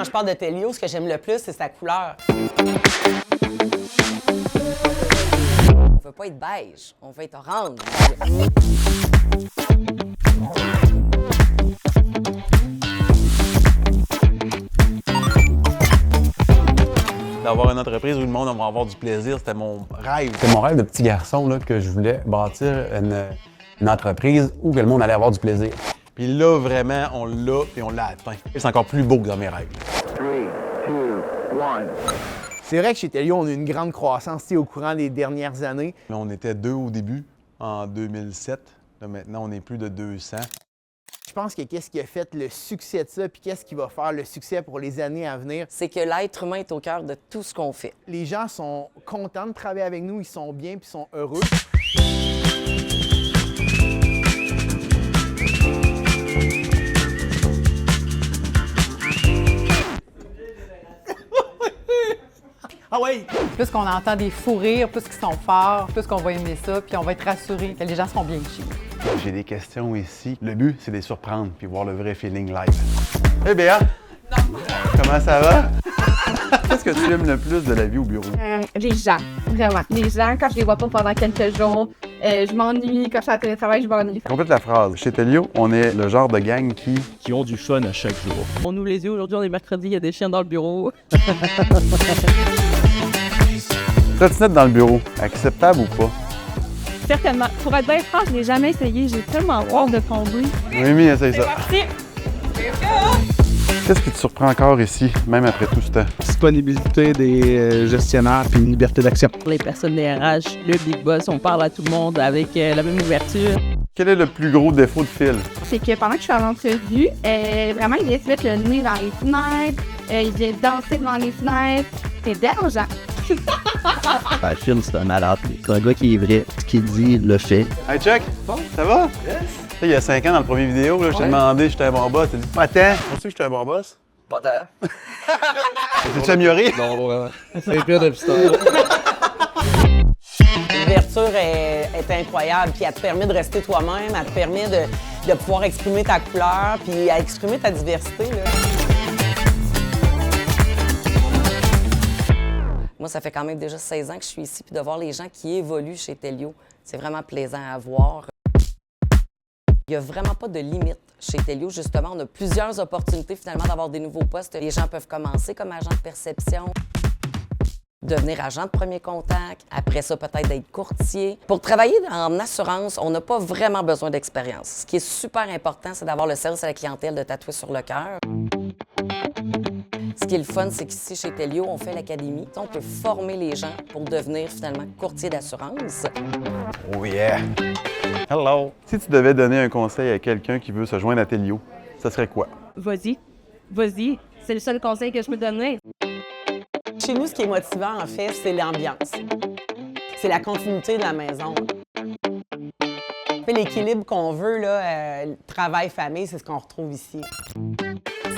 je parle de Telio, ce que j'aime le plus, c'est sa couleur. On veut pas être beige, on veut être orange. D'avoir une entreprise où le monde va avoir du plaisir, c'était mon rêve. C'était mon rêve de petit garçon là, que je voulais bâtir une entreprise où le monde allait avoir du plaisir. Puis là, vraiment, on l'a et on l'a atteint. C'est encore plus beau que dans mes rêves. 3, 2, 1. C'est vrai que chez Telio, on a eu une grande croissance au courant des dernières années. Là, on était 2 au début, en 2007. Là, maintenant, on est plus de 200. Je pense que qu'est-ce qui a fait le succès de ça, puis qu'est-ce qui va faire le succès pour les années à venir, C'est que l'être humain est au cœur de tout ce qu'on fait. les gens sont contents de travailler avec nous, ils sont bien, puis ils sont heureux. Ah oui! Plus qu'on entend des fous rires, plus qu'ils sont forts, plus qu'on va aimer ça, puis on va être rassuré que les gens seront bien chez nous. J'ai des questions ici. Le but, c'est de les surprendre puis voir le vrai feeling live. Hey Béa! Comment ça va? Qu'est-ce que tu aimes le plus de la vie au bureau? Les gens, vraiment. Les gens, quand je les vois pas pendant quelques jours, je m'ennuie. Quand je suis en télétravail, je m'ennuie. Complète la phrase. Chez Telio, on est le genre de gang qui ont du fun à chaque jour. On ouvre les yeux, aujourd'hui on est mercredi, il y a des chiens dans le bureau. trottinette dans le bureau. Acceptable ou pas? Certainement. Pour être bien franc, je l'ai jamais essayé. J'ai tellement hâte de tomber. Noémie, essaye ça. Merci. Qu'est-ce qui te surprend encore ici, même après tout ce temps? Disponibilité des gestionnaires puis une liberté d'action. Les personnes des RH, le big boss, on parle à tout le monde avec la même ouverture. Quel est le plus gros défaut de Phil? C'est que pendant que je suis à l'entrevue, vraiment, il vient se mettre le nez dans les fenêtres, il vient danser devant les fenêtres. C'est dérangeant. Phil, c'est un malade. C'est un gars qui est vrai. Ce qu'il dit, il le fait. Hey Chuck, ça va? Yes. Il y a 5 ans, dans le premier vidéo, là, je t'ai demandé si j'étais un bon boss. T'as dit pas tant. Penses-tu que j'étais un bon boss? Pas tant. T'es-tu amélioré? Non, vraiment. C'est pire depuis ce temps. L'ouverture est incroyable, puis elle te permet de rester toi-même, elle te permet de pouvoir exprimer ta couleur, puis à exprimer ta diversité, là. Moi, ça fait quand même déjà 16 ans que je suis ici, puis de voir les gens qui évoluent chez Telio, c'est vraiment plaisant à voir. Il n'y a vraiment pas de limite chez Telio. Justement, on a plusieurs opportunités finalement d'avoir des nouveaux postes. Les gens peuvent commencer comme agent de perception, devenir agent de premier contact, après ça peut-être d'être courtier. Pour travailler en assurance, on n'a pas vraiment besoin d'expérience. Ce qui est super important, c'est d'avoir le service à la clientèle de tatouer sur le cœur. Ce qui est le fun, c'est qu'ici, chez Telio, on fait l'académie. On peut former les gens pour devenir finalement courtier d'assurance. Oh yeah! Hello! Si tu devais donner un conseil à quelqu'un qui veut se joindre à Telio, ça serait quoi? Vas-y. Vas-y. C'est le seul conseil que je peux donner. Chez nous, ce qui est motivant, en fait, c'est l'ambiance. C'est la continuité de la maison. L'équilibre qu'on veut, là, travail-famille, c'est ce qu'on retrouve ici.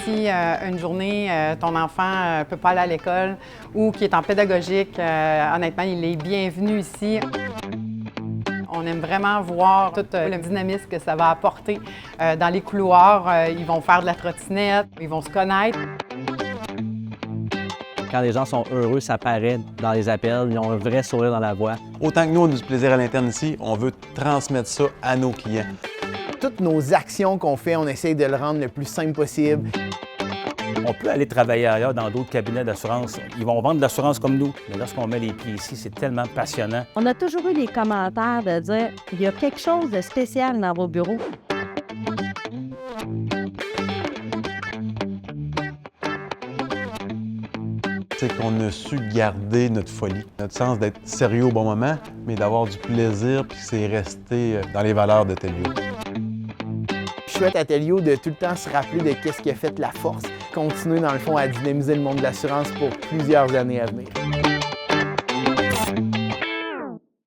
Si une journée, ton enfant ne peut pas aller à l'école ou qui est en pédagogique, honnêtement, il est bienvenu ici. On aime vraiment voir tout le dynamisme que ça va apporter dans les couloirs. Ils vont faire de la trottinette, ils vont se connaître. Quand les gens sont heureux, ça paraît dans les appels. Ils ont un vrai sourire dans la voix. Autant que nous, on a du plaisir à l'interne ici, on veut transmettre ça à nos clients. Toutes nos actions qu'on fait, on essaye de le rendre le plus simple possible. On peut aller travailler ailleurs dans d'autres cabinets d'assurance. Ils vont vendre de l'assurance comme nous. Mais lorsqu'on met les pieds ici, c'est tellement passionnant. On a toujours eu des commentaires de dire « il y a quelque chose de spécial dans vos bureaux ». C'est qu'on a su garder notre folie, notre sens d'être sérieux au bon moment, mais d'avoir du plaisir, puis c'est resté dans les valeurs de Telio. Je souhaite à Telio de tout le temps se rappeler de qu'est-ce qui a fait la force, continuer dans le fond à dynamiser le monde de l'assurance pour plusieurs années à venir.